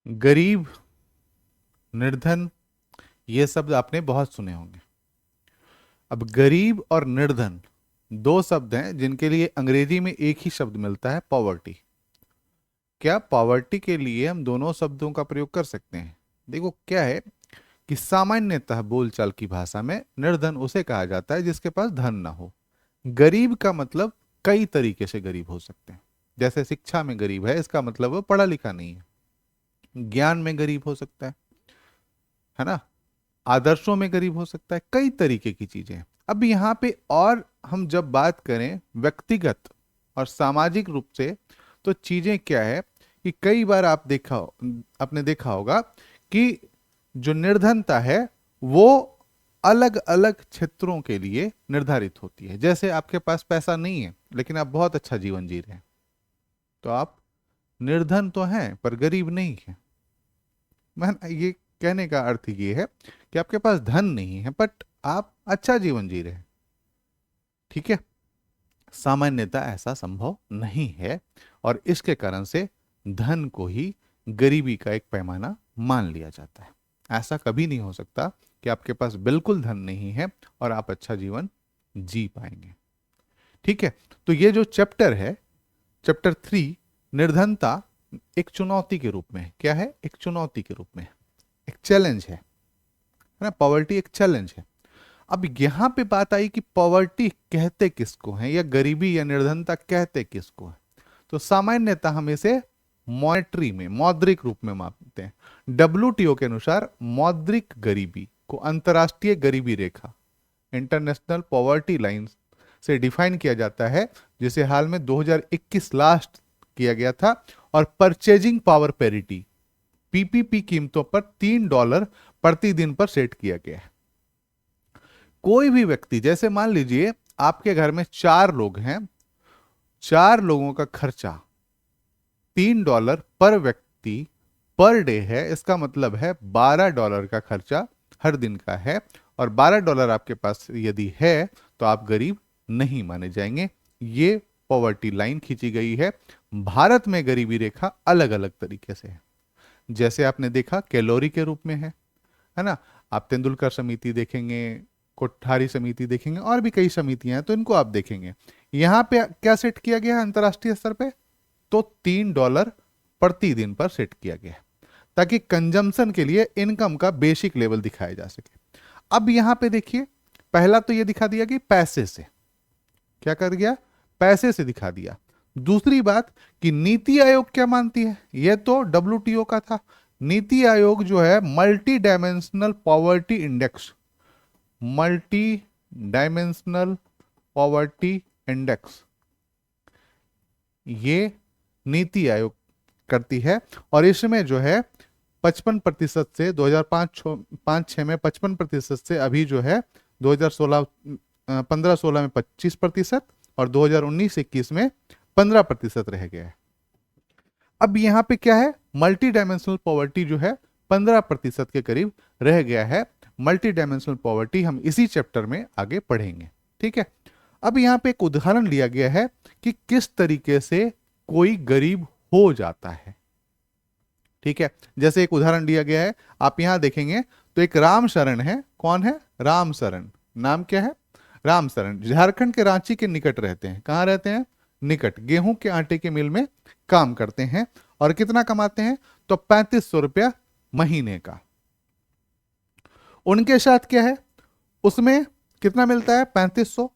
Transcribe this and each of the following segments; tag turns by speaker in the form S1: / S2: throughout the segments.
S1: गरीब, निर्धन, ये शब्द आपने बहुत सुने होंगे। अब गरीब और निर्धन दो शब्द हैं जिनके लिए अंग्रेजी में एक ही शब्द मिलता है, पॉवर्टी। क्या पॉवर्टी के लिए हम दोनों शब्दों का प्रयोग कर सकते हैं? देखो क्या है कि सामान्यतः बोलचाल की भाषा में निर्धन उसे कहा जाता है जिसके पास धन ना हो। गरीब का मतलब कई तरीके से गरीब हो सकते हैं। जैसे शिक्षा में गरीब है, इसका मतलब वो पढ़ा लिखा नहीं है। ज्ञान में गरीब हो सकता है ना। आदर्शों में गरीब हो सकता है, कई तरीके की चीजें हैं। अब यहाँ पे और हम जब बात करें व्यक्तिगत और सामाजिक रूप से, तो चीजें क्या है कि कई बार आपने देखा होगा कि जो निर्धनता है वो अलग अलग क्षेत्रों के लिए निर्धारित होती है। जैसे आपके पास पैसा नहीं है लेकिन आप बहुत अच्छा जीवन जी रहे हैं, तो आप निर्धन तो हैं पर गरीब नहीं है। मैं ये कहने का अर्थ ये है कि आपके पास धन नहीं है बट आप अच्छा जीवन जी रहे हैं। ठीक है, सामान्यतः ऐसा संभव नहीं है और इसके कारण से धन को ही गरीबी का एक पैमाना मान लिया जाता है। ऐसा कभी नहीं हो सकता कि आपके पास बिल्कुल धन नहीं है और आप अच्छा जीवन जी पाएंगे। ठीक है, तो ये जो चैप्टर है, चैप्टर 3, निर्धनता एक चुनौती के रूप में है। क्या है? एक चुनौती के रूप में है, एक चैलेंज है ना। पॉवर्टी एक चैलेंज है। अब यहां पे बात आई कि पॉवर्टी कहते किसको है, या गरीबी या निर्धनता कहते किसको है। तो सामान्यतः हम इसे मॉनेटरी में, मौद्रिक रूप में मापते हैं। डब्ल्यूटीओ के अनुसार मौद्रिक गरीबी को अंतर्राष्ट्रीय गरीबी रेखा, इंटरनेशनल पॉवर्टी लाइन से डिफाइन किया जाता है, जिसे हाल में 2021 लास्ट किया गया था। और परचेजिंग पावर पेरिटी, पीपीपी कीमतों पर $3 प्रति दिन पर सेट किया गया है। कोई भी व्यक्ति, जैसे मान लीजिए आपके घर में 4 लोग हैं, 4 लोगों का खर्चा $3 पर व्यक्ति पर डे है। इसका मतलब है $12 का खर्चा हर दिन का है। और $12 आपके पास यदि है तो आप गरीब नहीं माने जाएंगे। ये पॉवर्टी लाइन खींची गई है। भारत में गरीबी रेखा अलग अलग तरीके से है। जैसे आपने देखा कैलोरी के रूप में है ना। आप तेंदुलकर समिति देखेंगे, कोठारी समिति देखेंगे, और भी कई समितियां हैं तो इनको आप देखेंगे। यहां पे क्या सेट किया गया है अंतर्राष्ट्रीय स्तर पे? तो $3 प्रति दिन पर सेट किया गया है, ताकि कंजम्पशन के लिए इनकम का बेसिक लेवल दिखाया जा सके। अब यहां पे देखिए, पहला तो ये दिखा दिया कि पैसे से, क्या कर गया? पैसे से दिखा दिया। दूसरी बात कि नीति आयोग क्या मानती है, यह तो डब्ल्यूटीओ का था। नीति आयोग जो है multi dimensional poverty index, multi dimensional poverty index, ये नीति आयोग करती है। और इसमें जो है 55% से 2005-6 में 55% से अभी जो है 2016 15-16 में 25% और 2019-21 में 15% रह गया है। अब यहां पे क्या है? मल्टी डायमेंशनल पॉवर्टी जो है 15% के करीब रह गया है। मल्टी डायमेंशनल पॉवर्टी हम इसी चैप्टर में आगे पढ़ेंगे। ठीक है, अब यहां पे एक उदाहरण लिया गया है कि किस तरीके से कोई गरीब हो जाता है। ठीक है, जैसे एक उदाहरण दिया गया है, आप यहां देखेंगे तो एक राम शरण है। कौन है? राम शरण। नाम क्या है? राम शरण। झारखंड के रांची के निकट रहते हैं। कहां रहते हैं? निकट। गेहूं के आटे के मिल में काम करते हैं। और कितना कमाते हैं? तो 3500 रुपया महीने का। उनके साथ क्या है? उसमें कितना मिलता है? 3500।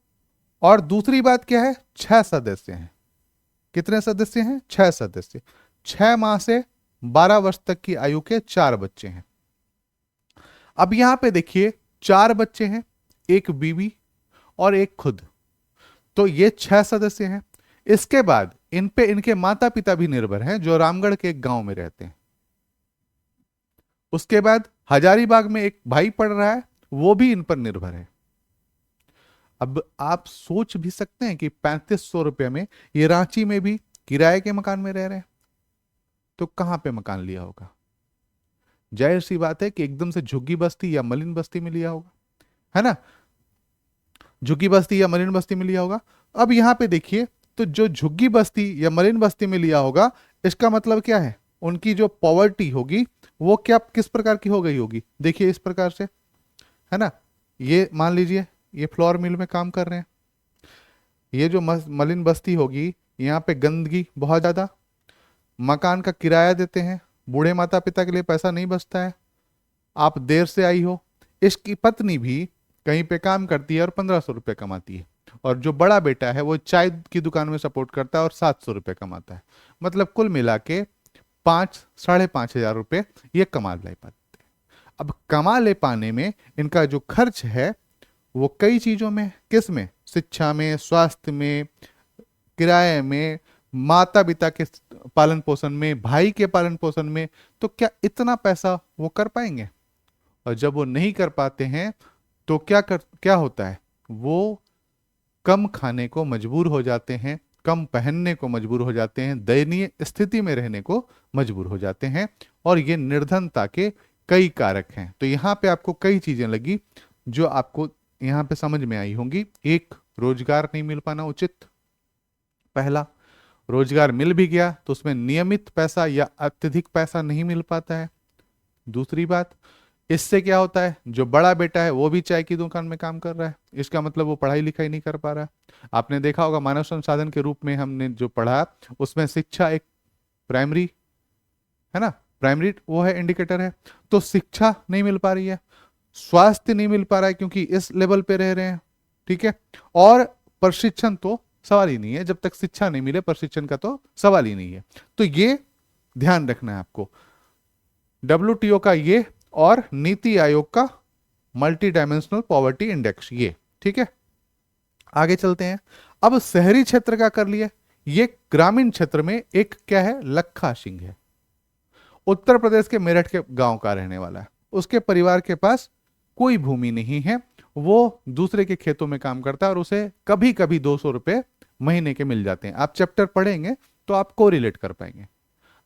S1: और दूसरी बात क्या है? 6 सदस्य हैं। कितने सदस्य हैं? 6 सदस्य। 6 माह से 12 वर्ष तक की आयु के 4 बच्चे हैं। अब यहां पे देखिए 4 बच्चे हैं, एक बीवी और एक खुद, तो ये 6 सदस्य हैं। इसके बाद इन पे इनके माता पिता भी निर्भर हैं, जो रामगढ़ के एक गांव में रहते हैं। उसके बाद हजारीबाग में एक भाई पढ़ रहा है, वो भी इन पर निर्भर है। अब आप सोच भी सकते हैं कि 3500 रुपये में ये रांची में भी किराए के मकान में रह रहे हैं, तो कहां पे मकान लिया होगा? जाहिर सी बात है कि एकदम से झुग्गी बस्ती या मलिन बस्ती में लिया होगा, है ना। झुग्गी बस्ती या मलिन बस्ती में लिया होगा। अब यहां पे देखिए, तो जो झुग्गी बस्ती या मलिन बस्ती में लिया होगा, इसका मतलब क्या है? उनकी जो पॉवर्टी होगी वो क्या किस प्रकार की हो गई होगी, देखिए इस प्रकार से, है ना। ये मान लीजिए ये फ्लोर मिल में काम कर रहे हैं, ये जो मलिन बस्ती होगी, यहाँ पे गंदगी बहुत ज़्यादा, मकान का किराया देते हैं, बूढ़े माता पिता के लिए पैसा नहीं बचता है, आप देर से आई हो, इसकी पत्नी भी कहीं पे काम करती है और 1500 रुपये कमाती है, और जो बड़ा बेटा है वो चाय की दुकान में सपोर्ट करता है और 700 रुपये कमाता है। मतलब कुल मिला के 5-5,500 रुपये ये कमा ले पाते हैं। अब कमा ले पाने में इनका जो खर्च है वो कई चीजों में, किस में, शिक्षा में, स्वास्थ्य में, किराए में, माता पिता के पालन पोषण में, भाई के पालन पोषण में, तो क्या इतना पैसा वो कर पाएंगे? और जब वो नहीं कर पाते हैं तो क्या होता है, वो कम खाने को मजबूर हो जाते हैं, कम पहनने को मजबूर हो जाते हैं, दयनीय स्थिति में रहने को मजबूर हो जाते हैं, और ये निर्धनता के कई कारक हैं। तो यहाँ पे आपको कई चीजें लगी जो आपको यहाँ पे समझ में आई होंगी। एक, रोजगार नहीं मिल पाना उचित, पहला। रोजगार मिल भी गया तो उसमें नियमित पैसा या अत्यधिक पैसा नहीं मिल पाता है। दूसरी बात, इससे क्या होता है, जो बड़ा बेटा है वो भी चाय की दुकान में काम कर रहा है, इसका मतलब वो पढ़ाई लिखाई नहीं कर पा रहा है। आपने देखा होगा मानव संसाधन के रूप में हमने जो पढ़ा उसमें शिक्षा एक प्राइमरी, है ना, प्राइमरी वो है, इंडिकेटर है। तो शिक्षा नहीं मिल पा रही है, स्वास्थ्य नहीं मिल पा रहा है क्योंकि इस लेवल पे रह रहे हैं, ठीक है। और प्रशिक्षण तो सवाल ही नहीं है, जब तक शिक्षा नहीं मिले प्रशिक्षण का तो सवाल ही नहीं है। तो ये ध्यान रखना है आपको, WTO का ये और नीति आयोग का मल्टी डायमेंशनल पॉवर्टी इंडेक्स, ये ठीक है। आगे चलते हैं। अब शहरी क्षेत्र का कर लिए, ये ग्रामीण क्षेत्र में एक क्या है, लखा सिंह है, उत्तर प्रदेश के मेरठ के गांव का रहने वाला है, उसके परिवार के पास कोई भूमि नहीं है, वो दूसरे के खेतों में काम करता है और उसे कभी कभी 200 रुपए महीने के मिल जाते हैं। आप चैप्टर पढ़ेंगे तो आप कोरिलेट कर पाएंगे।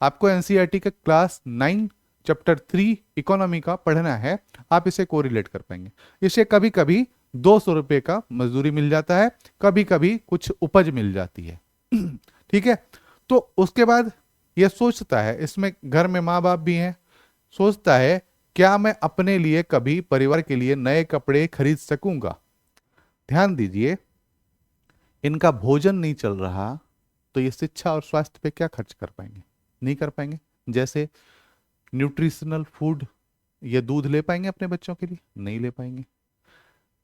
S1: आपको एनसीईआरटी का क्लास 9 चैप्टर 3 इकोनॉमी का पढ़ना है, आप इसे कोरिलेट कर पाएंगे। इसे कभी कभी 200 रुपये का मजदूरी मिल जाता है, कभी कभी कुछ उपज मिल जाती है, ठीक है। तो उसके बाद ये सोचता है, इसमें घर में माँ बाप भी हैं, सोचता है क्या मैं अपने लिए कभी परिवार के लिए नए कपड़े खरीद सकूंगा। ध्यान दीजिए, इनका भोजन नहीं चल रहा तो ये शिक्षा और स्वास्थ्य पे क्या खर्च कर पाएंगे, नहीं कर पाएंगे। जैसे न्यूट्रिशनल फूड, ये दूध ले पाएंगे अपने बच्चों के लिए, नहीं ले पाएंगे।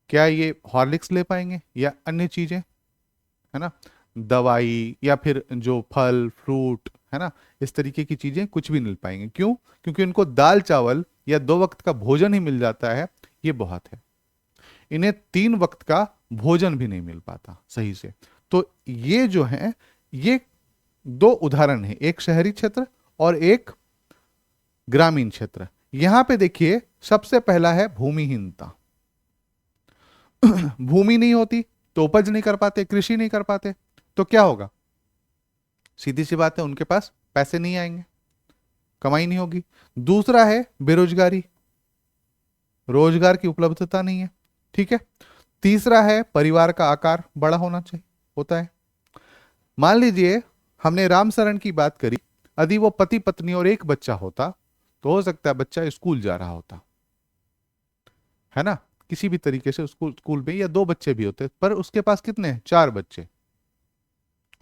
S1: क्या ये हॉर्लिक्स ले पाएंगे या अन्य चीजें, है ना, दवाई या फिर जो फल फ्रूट, है ना, इस तरीके की चीजें कुछ भी नहीं ले पाएंगे। क्यों? क्योंकि इनको दाल चावल या 2 वक्त का भोजन ही मिल जाता है, ये बहुत है। इन्हें 3 वक्त का भोजन भी नहीं मिल पाता सही से। तो ये जो है, ये 2 उदाहरण है, एक शहरी क्षेत्र और एक ग्रामीण क्षेत्र। यहां पे देखिए सबसे पहला है भूमिहीनता। भूमि नहीं होती तो उपज नहीं कर पाते, कृषि नहीं कर पाते, तो क्या होगा, सीधी सी बात है, उनके पास पैसे नहीं आएंगे, कमाई नहीं होगी। दूसरा है बेरोजगारी, रोजगार की उपलब्धता नहीं है, ठीक है। तीसरा है परिवार का आकार बड़ा होना चाहिए, होता है। मान लीजिए हमने राम शरण की बात करी, यदि वो पति पत्नी और एक बच्चा होता तो हो सकता है बच्चा स्कूल जा रहा होता, है ना, किसी भी तरीके से स्कूल में, या 2 बच्चे भी होते, पर उसके पास कितने हैं, 4 बच्चे।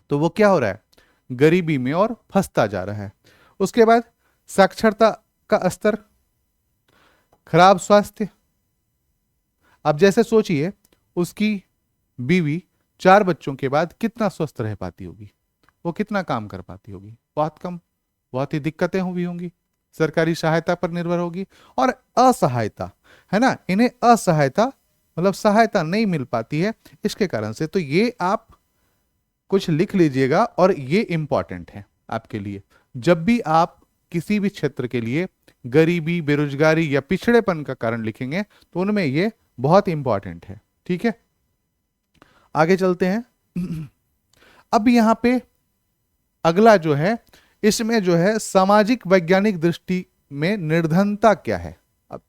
S1: तो वो क्या हो रहा है, गरीबी में और फंसता जा रहा है। उसके बाद साक्षरता का स्तर, खराब स्वास्थ्य। अब जैसे सोचिए उसकी बीवी 4 बच्चों के बाद कितना स्वस्थ रह पाती होगी, वो कितना काम कर पाती होगी, बहुत कम, बहुत ही दिक्कतें हुई होंगी, सरकारी सहायता पर निर्भर होगी। और असहायता, है ना, इन्हें असहायता मतलब सहायता नहीं मिल पाती है इसके कारण से। तो ये आप कुछ लिख लीजिएगा और ये इंपॉर्टेंट है आपके लिए। जब भी आप किसी भी क्षेत्र के लिए गरीबी, बेरोजगारी या पिछड़ेपन का कारण लिखेंगे तो उनमें ये बहुत इंपॉर्टेंट है, ठीक है। आगे चलते हैं। अब यहां पे अगला जो है, इसमें जो है सामाजिक वैज्ञानिक दृष्टि में निर्धनता क्या है। अब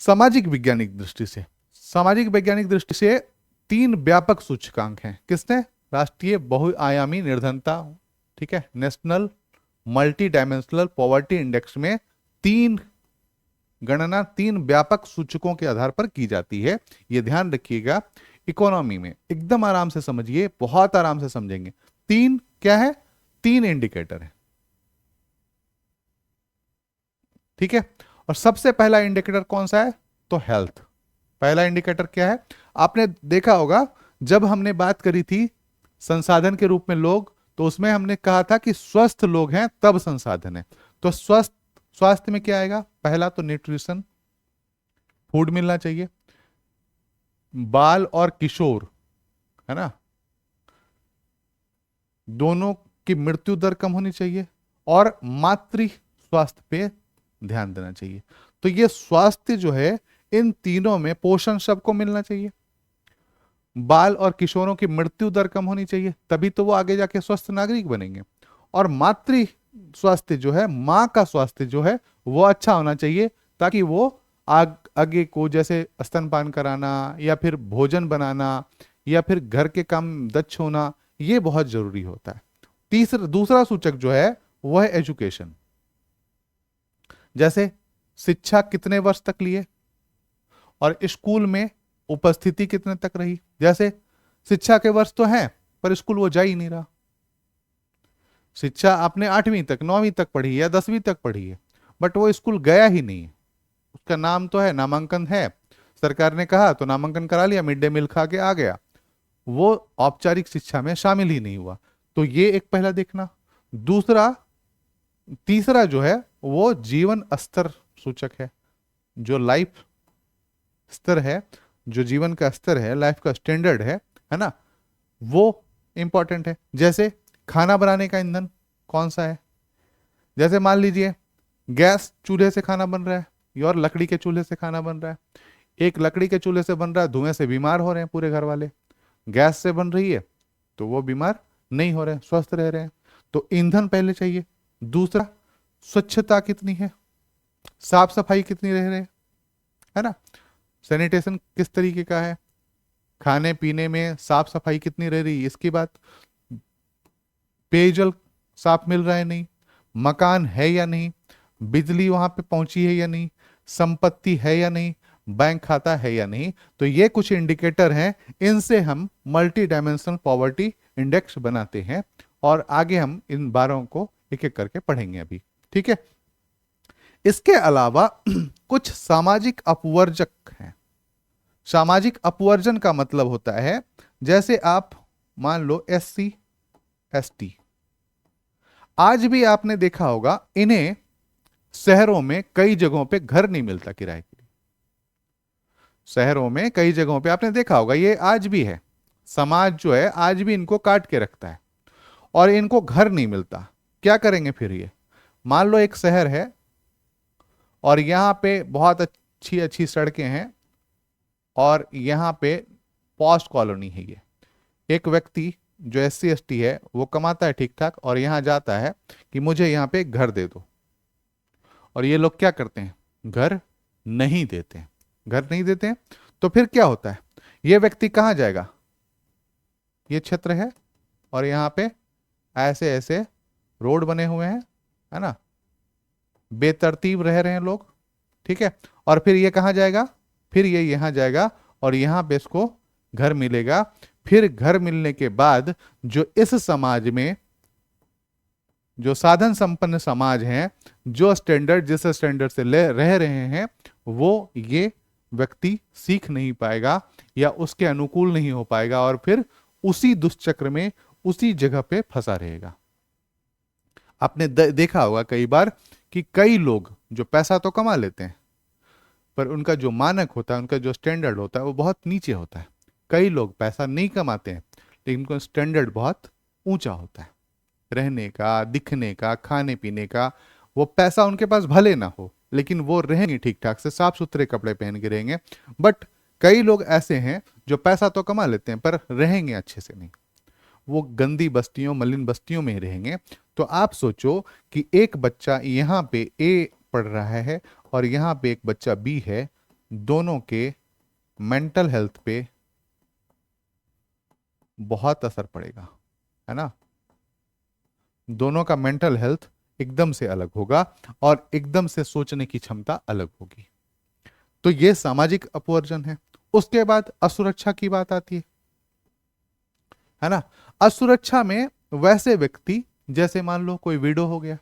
S1: सामाजिक वैज्ञानिक दृष्टि से, सामाजिक वैज्ञानिक दृष्टि से 3 व्यापक सूचकांक हैं, किसने, राष्ट्रीय बहुआयामी निर्धनता, ठीक है, national multi dimensional poverty index में तीन गणना, तीन व्यापक सूचकों के आधार पर की जाती है। यह ध्यान रखिएगा। इकोनॉमी में एकदम आराम से समझिए, बहुत आराम से समझेंगे। तीन क्या है? तीन इंडिकेटर है, ठीक है। और सबसे पहला इंडिकेटर कौन सा है? तो हेल्थ। पहला इंडिकेटर क्या है? आपने देखा होगा जब हमने बात करी थी संसाधन के रूप में लोग, तो उसमें हमने कहा था कि स्वस्थ लोग हैं तब संसाधन है। तो स्वास्थ्य में क्या आएगा? पहला तो न्यूट्रिशन, फूड मिलना चाहिए। बाल और किशोर, है ना, दोनों की मृत्यु दर कम होनी चाहिए। और मातृ स्वास्थ्य पे ध्यान देना चाहिए। तो ये स्वास्थ्य जो है, इन तीनों में पोषण सबको मिलना चाहिए। बाल और किशोरों की मृत्यु दर कम होनी चाहिए, तभी तो वो आगे जाके स्वस्थ नागरिक बनेंगे। और मातृ स्वास्थ्य जो है, माँ का स्वास्थ्य जो है, वो अच्छा होना चाहिए, ताकि वो आगे को जैसे स्तनपान कराना या फिर भोजन बनाना या फिर घर के काम दक्ष होना, ये बहुत जरूरी होता है। दूसरा सूचक जो है वह है एजुकेशन। जैसे शिक्षा कितने वर्ष तक लिए और स्कूल में उपस्थिति कितने तक रही। जैसे शिक्षा के वर्ष तो हैं पर स्कूल वो जा ही नहीं रहा। शिक्षा आपने 8वीं तक 9वीं तक पढ़ी है या 10वीं तक पढ़ी है, बट वो स्कूल गया ही नहीं। उसका नाम तो है, नामांकन है, सरकार ने कहा तो नामांकन करा लिया, मिड डे मील खा के आ गया, वो औपचारिक शिक्षा में शामिल ही नहीं हुआ। तो ये एक पहला देखना। दूसरा, तीसरा जो है वो जीवन स्तर सूचक है। जो लाइफ स्तर है, जो जीवन का स्तर है, लाइफ का स्टैंडर्ड है ना, वो इंपॉर्टेंट है। जैसे खाना बनाने का ईंधन कौन सा है? जैसे मान लीजिए गैस चूल्हे से खाना बन रहा है और लकड़ी के चूल्हे से खाना बन रहा है। एक लकड़ी के चूल्हे से बन रहा है, धुएं से बीमार हो रहे हैं पूरे घर वाले। गैस से बन रही है तो वो बीमार नहीं हो रहे हैं, स्वस्थ रह रहे हैं। तो ईंधन पहले चाहिए। दूसरा, स्वच्छता कितनी है, साफ सफाई कितनी रह रहे हैं, है ना, सैनिटेशन किस तरीके का है, खाने पीने में साफ सफाई कितनी रह रही है, इसकी बात। पेयजल साफ मिल रहा है नहीं, मकान है या नहीं, बिजली वहां पे पहुंची है या नहीं, संपत्ति है या नहीं, बैंक खाता है या नहीं। तो ये कुछ इंडिकेटर हैं, इनसे हम मल्टी डायमेंशनल पॉवर्टी इंडेक्स बनाते हैं। और आगे हम इन 12 को एक एक करके पढ़ेंगे अभी, ठीक है। इसके अलावा कुछ सामाजिक अपवर्जक हैं। सामाजिक अपवर्जन का मतलब होता है, जैसे आप मान लो SC ST, आज भी आपने देखा होगा इन्हें शहरों में कई जगहों पे घर नहीं मिलता किराए के लिए। शहरों में कई जगहों पे आपने देखा होगा, ये आज भी है। समाज जो है आज भी इनको काट के रखता है और इनको घर नहीं मिलता। क्या करेंगे फिर ये? मान लो एक शहर है और यहां पे बहुत अच्छी अच्छी सड़कें हैं और यहां पे पॉस्ट कॉलोनी है। ये एक व्यक्ति जो SC ST है वो कमाता है ठीक ठाक और यहां जाता है कि मुझे यहां पे एक घर दे दो, और ये लोग क्या करते हैं? घर नहीं देते हैं। घर नहीं देते हैं तो फिर क्या होता है? ये व्यक्ति कहां जाएगा? ये क्षेत्र है और यहां पे ऐसे ऐसे रोड बने हुए हैं, है ना, बेतरतीब रह रहे हैं लोग, ठीक है। और फिर ये कहां जाएगा? फिर ये यहां जाएगा और यहां पे इसको घर मिलेगा। फिर घर मिलने के बाद जो इस समाज में जो साधन संपन्न समाज है, जो स्टैंडर्ड जिस स्टैंडर्ड से ले रह रहे हैं, वो ये व्यक्ति सीख नहीं पाएगा या उसके अनुकूल नहीं हो पाएगा और फिर उसी दुष्चक्र में उसी जगह पे फंसा रहेगा। आपने देखा होगा कई बार कि कई लोग जो पैसा तो कमा लेते हैं पर उनका जो मानक होता है, उनका जो स्टैंडर्ड होता है वो बहुत नीचे होता है। कई लोग पैसा नहीं कमाते हैं लेकिन उनका स्टैंडर्ड बहुत ऊंचा होता है, रहने का, दिखने का, खाने पीने का। वो पैसा उनके पास भले ना हो लेकिन वो रहेंगे ठीक ठाक से, साफ सुथरे कपड़े पहन के रहेंगे। बट कई लोग ऐसे हैं जो पैसा तो कमा लेते हैं पर रहेंगे अच्छे से नहीं, वो गंदी बस्तियों, मलिन बस्तियों में ही रहेंगे। तो आप सोचो कि एक बच्चा यहाँ पे A पढ़ रहा है और यहाँ पे एक बच्चा B है, दोनों के मेंटल हेल्थ पे बहुत असर पड़ेगा, है ना। दोनों का मेंटल हेल्थ एकदम से अलग होगा और एकदम से सोचने की क्षमता अलग होगी। तो ये सामाजिक अपवर्जन है। उसके बाद असुरक्षा की बात आती है ना। असुरक्षा में वैसे व्यक्ति, जैसे मान लो कोई विडो हो गया,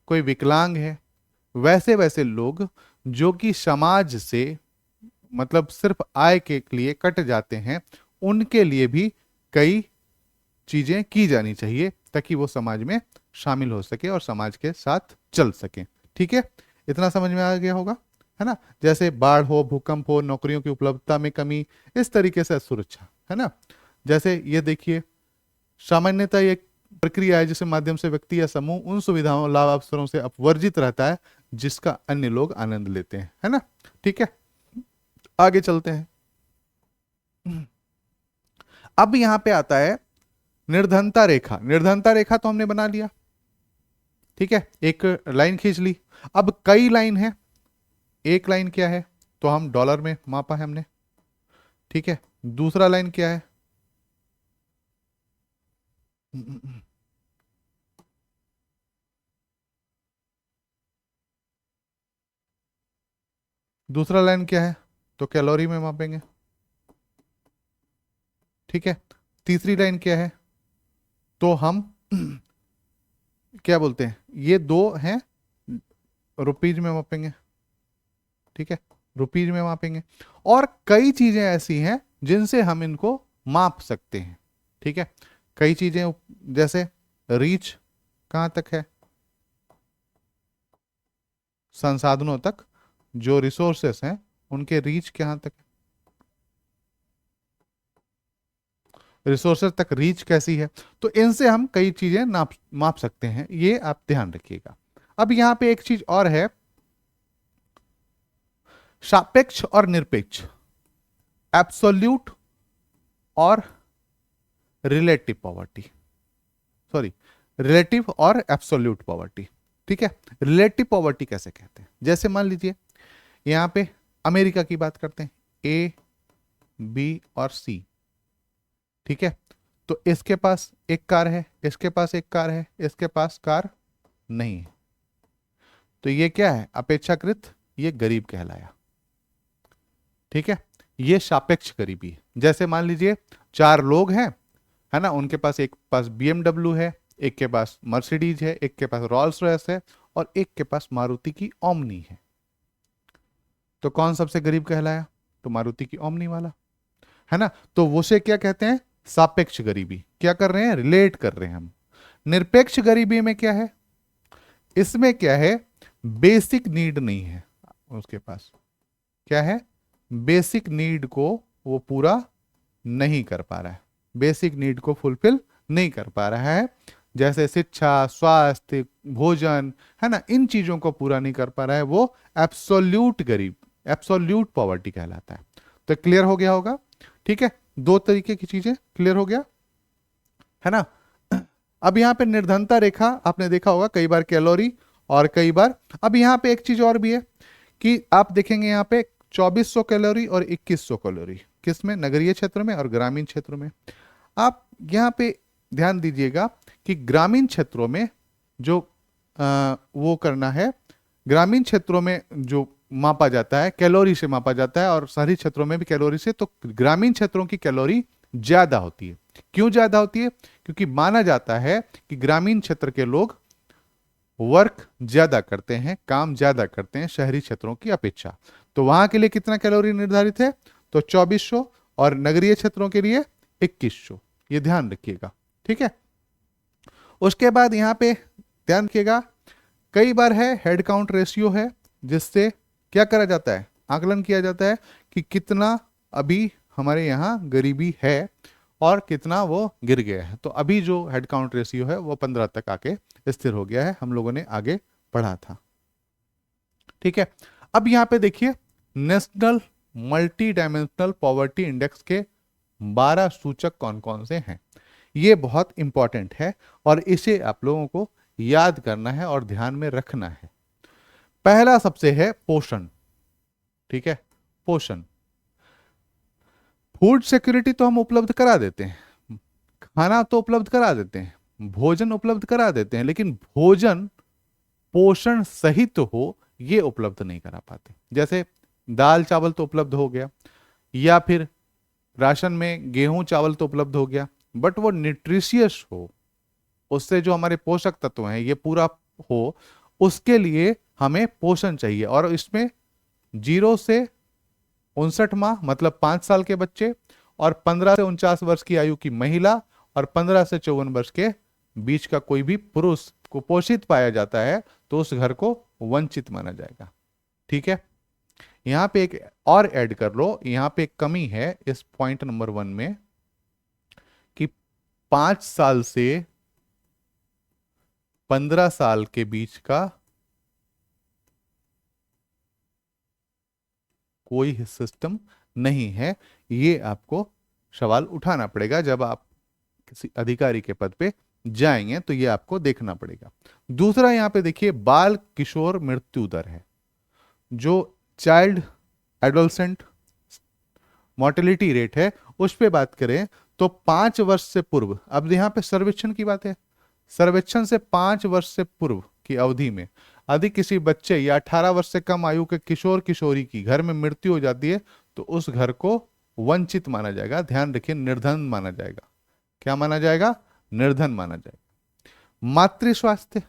S1: कोई विकलांग है, वैसे वैसे लोग जो कि समाज से मतलब सिर्फ आय के लिए कट जाते हैं, उनके लिए भी कई चीजें की जानी चाहिए ताकि वो समाज में शामिल हो सके और समाज के साथ चल सके। ठीक है, इतना समझ में आ गया होगा, है ना। जैसे बाढ़ हो, भूकंप हो, नौकरियों की उपलब्धता में कमी, इस तरीके से सुरक्षा, है ना। जैसे ये देखिए, सामान्यतः ये प्रक्रिया है जिसके माध्यम से व्यक्ति या समूह उन सुविधाओं, लाभ, अवसरों से अपवर्जित रहता है जिसका अन्य लोग आनंद लेते हैं, है ना। ठीक है, आगे चलते हैं। अब यहां पे आता है निर्धनता रेखा। निर्धनता रेखा तो हमने बना लिया, ठीक है, एक लाइन खींच ली। अब कई लाइन है, एक लाइन क्या है तो हम डॉलर में मापा है हमने, ठीक है। दूसरा लाइन क्या है, दूसरा लाइन क्या है तो कैलोरी में मापेंगे, ठीक है। तीसरी लाइन क्या है तो हम क्या बोलते हैं, ये दो हैं, रुपीज में मापेंगे, ठीक है, रुपीज में मापेंगे। और कई चीजें ऐसी हैं जिनसे हम इनको माप सकते हैं, ठीक है। कई चीजें जैसे रीच कहां तक है, संसाधनों तक, जो रिसोर्सेस हैं उनके रीच कहां तक है, रिसोर्सेज तक रीच कैसी है। तो इनसे हम कई चीजें माप सकते हैं, ये आप ध्यान रखिएगा। अब यहां पे एक चीज और है, सापेक्ष और निरपेक्ष, एब्सोल्यूट और रिलेटिव पॉवर्टी, सॉरी, रिलेटिव और एब्सोल्यूट पॉवर्टी, ठीक है। रिलेटिव पॉवर्टी कैसे कहते हैं, जैसे मान लीजिए यहां पे अमेरिका की बात करते हैं, ए, बी और सी, ठीक है। तो इसके पास एक कार है, इसके पास एक कार है, इसके पास कार नहीं है, तो ये क्या है, अपेक्षाकृत ये गरीब कहलाया, ठीक है। ये सापेक्ष गरीबी है। जैसे मान लीजिए चार लोग हैं, है ना, उनके पास एक पास बीएमडब्ल्यू है, एक के पास मर्सिडीज है, एक के पास रॉल्स रॉयस है और एक के पास मारुति की ओमनी है, तो कौन सबसे गरीब कहलाया, तो मारुति की ओमनी वाला, है ना। तो उसे क्या कहते हैं, सापेक्ष गरीबी। क्या कर रहे हैं, रिलेट कर रहे हैं हम। निरपेक्ष गरीबी में क्या है, इसमें क्या है, बेसिक नीड नहीं है उसके पास, क्या है, बेसिक नीड को वो पूरा नहीं कर पा रहा है, बेसिक नीड को फुलफिल नहीं कर पा रहा है, जैसे शिक्षा, स्वास्थ्य, भोजन, है ना, इन चीजों को पूरा नहीं कर पा रहा है, वो एब्सोल्यूट गरीब, एब्सोल्यूट पॉवर्टी कहलाता है। तो क्लियर हो गया होगा, ठीक है। दो तरीके की चीजें क्लियर हो गया, है ना। अब यहां पे निर्धनता रेखा आपने देखा होगा कई बार कैलोरी और कई बार, अब यहां पे एक चीज और भी है कि आप देखेंगे यहां पे 2400 कैलोरी और 2100 कैलोरी, किसमें, नगरीय क्षेत्र में और ग्रामीण क्षेत्र में। आप यहां पे ध्यान दीजिएगा कि ग्रामीण क्षेत्रों में जो वो करना है, ग्रामीण क्षेत्रों में जो मापा जाता है कैलोरी से मापा जाता है और शहरी क्षेत्रों में भी कैलोरी से, तो ग्रामीण क्षेत्रों की कैलोरी ज्यादा होती है। क्यों ज्यादा होती है, क्योंकि माना जाता है कि ग्रामीण क्षेत्र के लोग वर्क ज्यादा करते हैं, काम ज्यादा करते हैं शहरी क्षेत्रों की अपेक्षा। तो वहां के लिए कितना कैलोरी निर्धारित है, तो 2400, और नगरीय क्षेत्रों के लिए 2100, ये ध्यान रखिएगा, ठीक है। उसके बाद यहां पे ध्यान रखिएगा, कई बार है हेड काउंट रेशियो है, जिससे क्या करा जाता है, आकलन किया जाता है कि कितना अभी हमारे यहाँ गरीबी है और कितना वो गिर गया है। तो अभी जो हेड काउंट रेशियो है वो 15 तक आके स्थिर हो गया है, हम लोगों ने आगे पढ़ा था, ठीक है। अब यहां पे देखिए, national multi dimensional poverty index के 12 सूचक कौन कौन से हैं, ये बहुत इंपॉर्टेंट है और इसे आप लोगों को याद करना है और ध्यान में रखना है। पहला सबसे है पोषण, ठीक है, पोषण। फूड सिक्योरिटी तो हम उपलब्ध करा देते हैं, खाना तो उपलब्ध करा देते हैं, भोजन उपलब्ध करा देते हैं, लेकिन भोजन पोषण सहित हो ये उपलब्ध नहीं करा पाते। जैसे दाल चावल तो उपलब्ध हो गया, या फिर राशन में गेहूं चावल तो उपलब्ध हो गया, बट वो न्यूट्रिशियस हो, उससे जो हमारे पोषक तत्व हैं ये पूरा हो, उसके लिए हमें पोषण चाहिए। और इसमें 0 से 59 माह मतलब 5 साल के बच्चे, और 15 से 49 वर्ष की आयु की महिला, और 15 से 54 वर्ष के बीच का कोई भी पुरुष कुपोषित पाया जाता है तो उस घर को वंचित माना जाएगा। ठीक है, यहां पे एक और ऐड कर लो, यहां पे एक कमी है इस पॉइंट नंबर 1 में कि 5 साल से 15 साल के बीच का कोई सिस्टम नहीं है। ये आपको सवाल उठाना पड़ेगा जब आप किसी अधिकारी के पद पे जाएंगे, तो ये आपको देखना पड़ेगा। दूसरा यहां पे देखिए बाल किशोर मृत्यु दर है, जो चाइल्ड एडोलसेंट मोर्टेलिटी रेट है, उस पे बात करें तो 5 वर्ष से पूर्व, अब यहां पे सर्वेक्षण की बात है, सर्वेक्षण से 5 वर्ष से पूर्व की अवधि में यदि किसी बच्चे या 18 वर्ष से कम आयु के किशोर किशोरी की घर में मृत्यु हो जाती है तो उस घर को वंचित माना जाएगा। ध्यान रखिए, निर्धन माना जाएगा। क्या माना जाएगा? निर्धन माना जाएगा। मातृ स्वास्थ्य,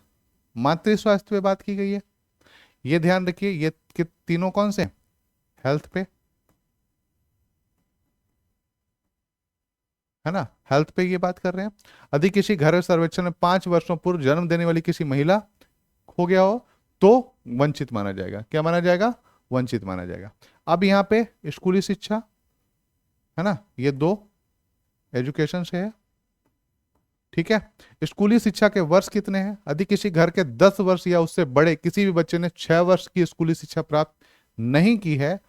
S1: मातृ स्वास्थ्य पे बात की गई है, ये ध्यान रखिए, ये कि तीनों कौन से? हेल्थ पे, है ना, हेल्थ पे ये बात कर रहे हैं। यदि किसी घर सर्वेक्षण में 5 वर्षों पूर्व जन्म देने वाली किसी महिला हो गया हो तो वंचित माना जाएगा। क्या माना जाएगा? वंचित माना जाएगा। अब यहां पे स्कूली शिक्षा, है ना, ये दो एजुकेशन से है। ठीक है, स्कूली शिक्षा के वर्ष कितने हैं? यदि किसी घर के 10 वर्ष या उससे बड़े किसी भी बच्चे ने 6 वर्ष की स्कूली शिक्षा प्राप्त नहीं की है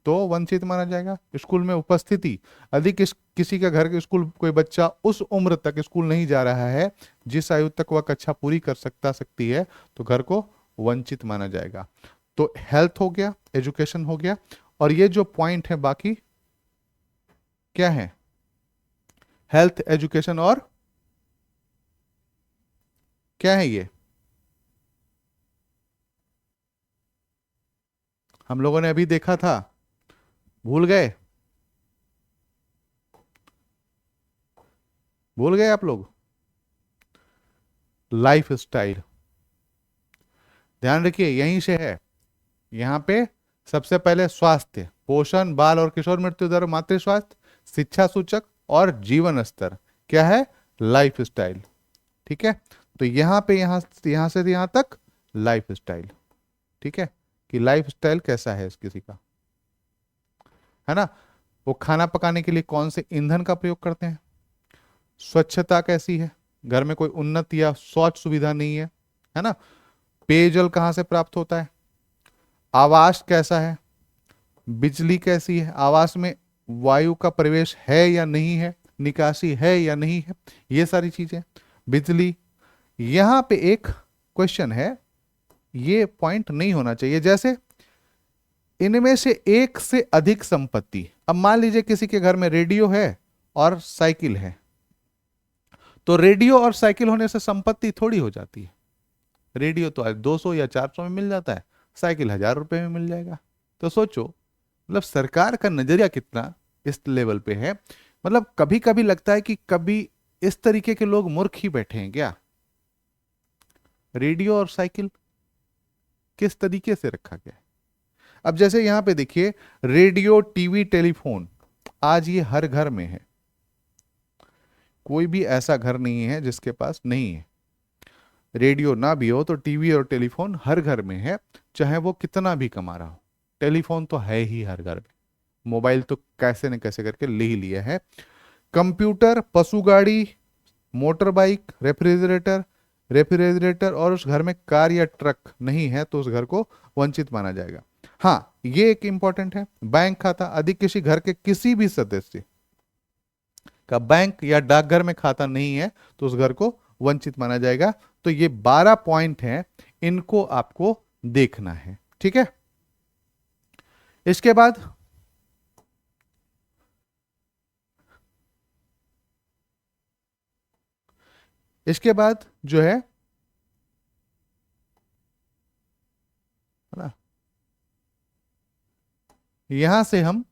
S1: तो वंचित माना जाएगा। स्कूल में उपस्थिति, यदि किसी के घर के स्कूल कोई बच्चा उस उम्र तक स्कूल नहीं जा रहा है जिस आयु तक वह कक्षा पूरी कर सकती है तो घर को वंचित माना जाएगा। तो हेल्थ हो गया, एजुकेशन हो गया, और ये जो पॉइंट है बाकी क्या है? हेल्थ, एजुकेशन और क्या है ये? हम लोगों ने अभी देखा था, भूल गए? भूल गए आप लोग? लाइफ स्टाइल, ध्यान रखिए यहीं से है। यहां पे सबसे पहले स्वास्थ्य, पोषण, बाल और किशोर मृत्यु दर, मातृ स्वास्थ्य, शिक्षा सूचक और जीवन स्तर, क्या है? Life style. ठीक है, तो यहां पे यहां से यहां तक लाइफ स्टाइल। ठीक है, कि लाइफ स्टाइल कैसा है किसी का, है ना, वो खाना पकाने के लिए कौन से ईंधन का प्रयोग करते हैं, स्वच्छता कैसी है, घर में कोई उन्नत या शौच सुविधा नहीं है ना, पेयजल कहां से प्राप्त होता है, आवास कैसा है, बिजली कैसी है, आवास में वायु का प्रवेश है या नहीं है, निकासी है या नहीं है, ये सारी चीजें, बिजली। यहां पे एक क्वेश्चन है, ये पॉइंट नहीं होना चाहिए, जैसे इनमें से एक से अधिक संपत्ति। अब मान लीजिए किसी के घर में रेडियो है और साइकिल है, तो रेडियो और साइकिल होने से संपत्ति थोड़ी हो जाती है। रेडियो तो आज 200 या 400 में मिल जाता है, साइकिल 1000 रुपए में मिल जाएगा। तो सोचो, मतलब सरकार का नजरिया कितना इस लेवल पे है। मतलब कभी कभी लगता है कि कभी इस तरीके के लोग मूर्ख ही बैठे हैं क्या? रेडियो और साइकिल किस तरीके से रखा गया है। अब जैसे यहां पे देखिए, रेडियो, टीवी, टेलीफोन, आज ये हर घर में है। कोई भी ऐसा घर नहीं है जिसके पास नहीं है। रेडियो ना भी हो तो टीवी और टेलीफोन हर घर में है, चाहे वो कितना भी कमा रहा हो। टेलीफोन तो है ही हर घर में, मोबाइल तो कैसे न कैसे करके ले ही लिया है। कंप्यूटर, पशु गाड़ी, मोटर बाइक, रेफ्रिजरेटर और उस घर में कार या ट्रक नहीं है तो उस घर को वंचित माना जाएगा। हाँ, ये एक इंपॉर्टेंट है, बैंक खाता, अधिक किसी घर के किसी भी सदस्य का बैंक या डाकघर में खाता नहीं है तो उस घर को वंचित माना जाएगा। तो ये 12 पॉइंट हैं, इनको आपको देखना है। ठीक है, इसके बाद इसके बाद जो है ना, यहां से हम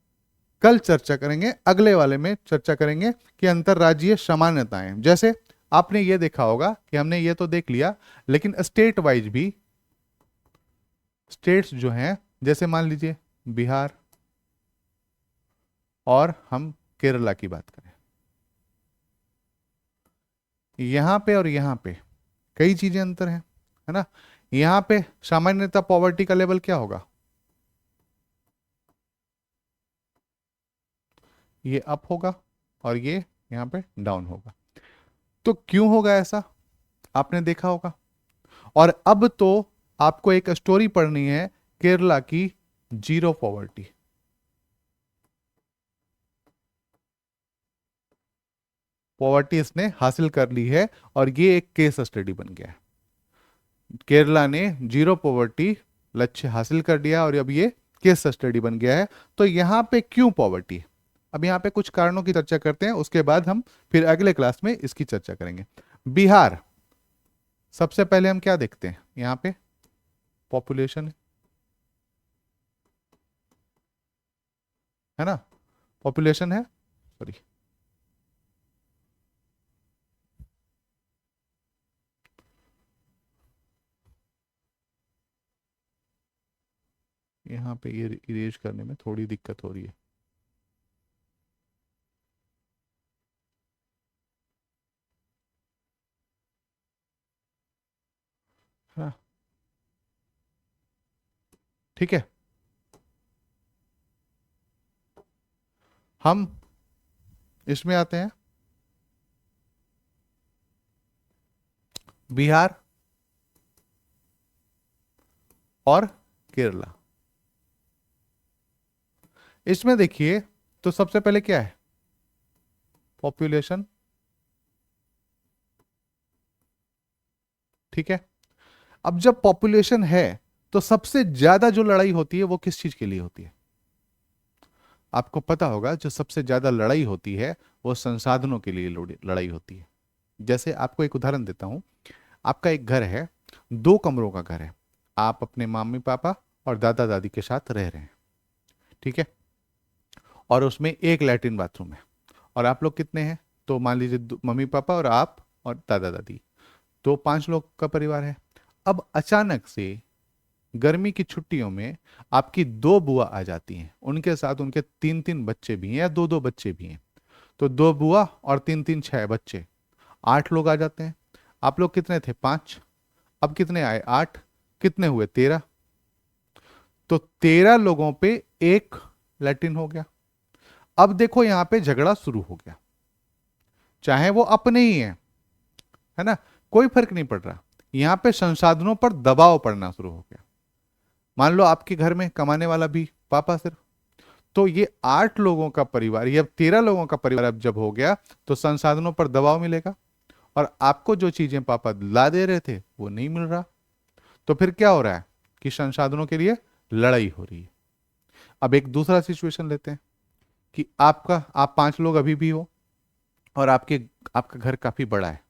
S1: कल चर्चा करेंगे, अगले वाले में चर्चा करेंगे कि अंतरराज्यीय सामान्यताएं। जैसे आपने ये देखा होगा कि हमने ये तो देख लिया, लेकिन स्टेट वाइज भी स्टेट्स जो हैं, जैसे मान लीजिए बिहार और हम केरला की बात करें, यहां पे और यहां पे कई चीजें अंतर हैं, है ना। यहां पे सामान्यतः पॉवर्टी का लेवल क्या होगा, ये अप होगा और ये यहां पे डाउन होगा। तो क्यों होगा ऐसा, आपने देखा होगा। और अब तो आपको एक स्टोरी पढ़नी है केरला की, जीरो पॉवर्टी। पॉवर्टी इसने हासिल कर ली है और ये एक केस स्टडी बन गया है। केरला ने जीरो पॉवर्टी लक्ष्य हासिल कर लिया और अब ये केस स्टडी बन गया है। तो यहां पे क्यों पॉवर्टी, अब यहां पे कुछ कारणों की चर्चा करते हैं, उसके बाद हम फिर अगले क्लास में इसकी चर्चा करेंगे। बिहार, सबसे पहले हम क्या देखते हैं, यहां पे पॉपुलेशन है ना, पॉपुलेशन है, सॉरी, यहाँ पे ये इरेज करने में थोड़ी दिक्कत हो रही है। हाँ, ठीक है। हम इसमें आते हैं, बिहार और केरला। इसमें देखिए, तो सबसे पहले क्या है, पॉपुलेशन, ठीक है। अब जब पॉपुलेशन है तो सबसे ज्यादा जो लड़ाई होती है वो किस चीज के लिए होती है, आपको पता होगा, जो सबसे ज्यादा लड़ाई होती है वो संसाधनों के लिए लड़ाई होती है। जैसे आपको एक उदाहरण देता हूं, आपका एक घर है, 2 कमरों का घर है, आप अपने मम्मी पापा और दादा दादी के साथ रह रहे हैं, ठीक है। और उसमें एक लैट्रिन बाथरूम है, और आप लोग कितने हैं, तो मान लीजिए मम्मी पापा और आप और दादा दादी, तो 5 लोग का परिवार है। अब अचानक से गर्मी की छुट्टियों में आपकी 2 बुआ आ जाती हैं, उनके साथ उनके 3-3 बच्चे भी हैं या 2-2 बच्चे भी हैं, तो 2 बुआ और 3-3 6 बच्चे, 8 लोग आ जाते हैं। आप लोग कितने थे, 5, अब कितने आए, 8, कितने हुए, 13। तो 13 लोगों पे एक लैट्रिन हो गया। अब देखो यहां पे झगड़ा शुरू हो गया, चाहे वो अपने ही है ना, कोई फर्क नहीं पड़ रहा, यहां पे संसाधनों पर दबाव पड़ना शुरू हो गया। मान लो आपके घर में कमाने वाला भी पापा सिर्फ, तो ये 8 लोगों का परिवार, ये अब 13 लोगों का परिवार अब जब हो गया, तो संसाधनों पर दबाव मिलेगा, और आपको जो चीजें पापा ला दे रहे थे वो नहीं मिल रहा। तो फिर क्या हो रहा है कि संसाधनों के लिए लड़ाई हो रही है। अब एक दूसरा सिचुएशन लेते हैं कि आप 5 लोग अभी भी हो, और आपका घर काफी बड़ा है,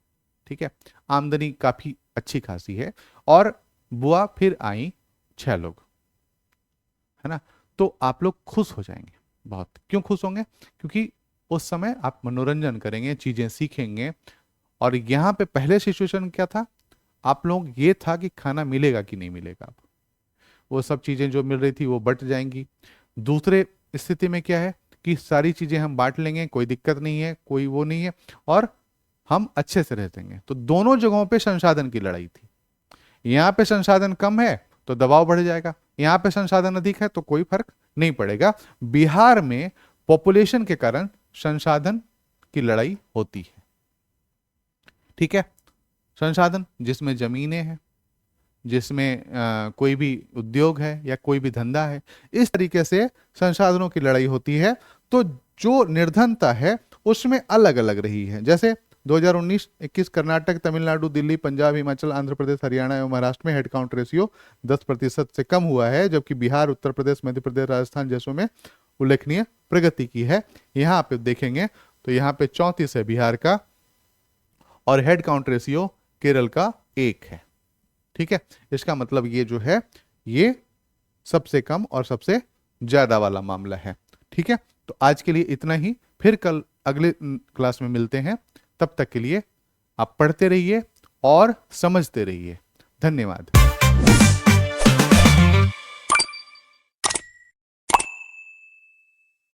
S1: ठीक है, आमदनी काफी अच्छी खासी है, और बुआ फिर आई 6 लोग, है ना। तो आप लोग खुश हो जाएंगे बहुत। क्यों खुश होंगे, क्योंकि उस समय आप मनोरंजन करेंगे, चीजें सीखेंगे। और यहां पे पहले सिचुएशन क्या था, आप लोग ये था कि खाना मिलेगा कि नहीं मिलेगा, अब वो सब चीजें जो मिल रही थी वो बट जाएंगी। दूसरे स्थिति में क्या है कि सारी चीजें हम बांट लेंगे, कोई दिक्कत नहीं है, कोई वो नहीं है, और हम अच्छे से रह सकेंगे। तो दोनों जगहों पे संसाधन की लड़ाई थी। यहां पे संसाधन कम है तो दबाव बढ़ जाएगा, यहां पे संसाधन अधिक है तो कोई फर्क नहीं पड़ेगा। बिहार में पॉपुलेशन के कारण संसाधन की लड़ाई होती है, ठीक है। संसाधन जिसमें जमीनें हैं, जिसमें कोई भी उद्योग है या कोई भी धंधा है, इस तरीके से संसाधनों की लड़ाई होती है। तो जो निर्धनता है उसमें अलग अलग रही है। जैसे 2019-21 कर्नाटक, तमिलनाडु, दिल्ली, पंजाब, हिमाचल, आंध्र प्रदेश, हरियाणा एवं महाराष्ट्र में हेडकाउंट रेशियो 10% से कम हुआ है, जबकि बिहार, उत्तर प्रदेश, मध्य प्रदेश, राजस्थान जैसों में उल्लेखनीय प्रगति की है। यहाँ पे देखेंगे तो यहाँ पे 34 है बिहार का, और हेड काउंट रेशियो केरल का 1 है। ठीक है, इसका मतलब ये जो है ये सबसे कम और सबसे ज्यादा वाला मामला है। ठीक है, तो आज के लिए इतना ही, फिर कल अगले क्लास में मिलते हैं। तब तक के लिए आप पढ़ते रहिए और समझते रहिए। धन्यवाद।